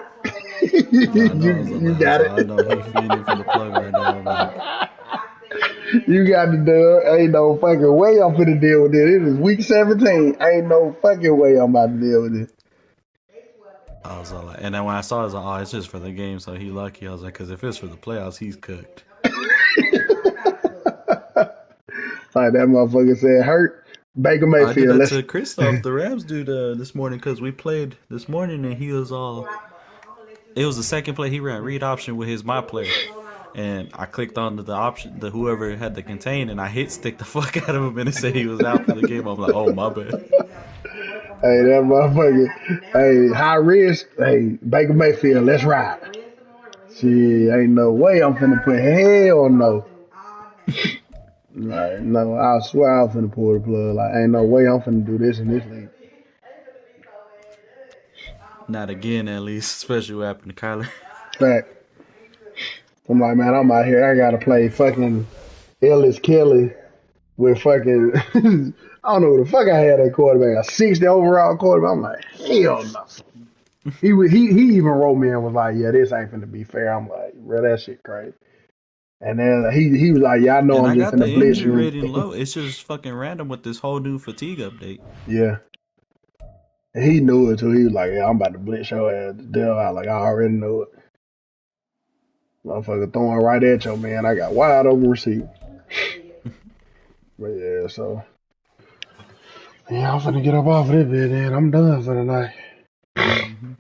I know you got I know he feeding for the plug right now. I'm like, You got the dub. Ain't no fucking way I'm finna deal with this. It is week 17. Ain't no fucking way I'm about to deal with this. I was all like, and then when I saw it, I was like, oh, it's just for the game, so he lucky. I was like, because if it's for the playoffs, he's cooked. Like that motherfucker said, hurt Baker I did Mayfield. that Let's. to Christoph, the Rams dude, this morning because we played this morning and he was all. It was the second play he ran read option with my player, and I clicked on the option, the whoever had the contain, and I hit stick the fuck out of him, and it said he was out for the game. I'm like, oh my bad. Hey, that motherfucker. Hey, high risk. Hey, Baker Mayfield. Let's ride. Shit, ain't no way I'm finna put hell no. Like, no, I swear I'm finna pull the plug. Like, ain't no way I'm finna do this in this league. Not again, at least, especially what happened to Kyler. Fact. I'm like, man, I'm out here. I gotta play fucking Ellis Kelly with fucking. I don't know who the fuck I had that quarterback. A 60 overall quarterback. I'm like, hell no. He even wrote me and was like, yeah, this ain't finna be fair. I'm like, bro, that shit crazy. And then he was like, yeah, I know And I'm I just got the finna blitz injury you. rating low. It's just fucking random with this whole new fatigue update. Yeah. And he knew it too. He was like, "Yeah, I'm about to blitz your ass to death." I was like, I already know it. Motherfucker throwing right at you, man. I got wide open receiver. But yeah, so yeah, I'm finna get up off of this bit, man. I'm done for the night. Mhm.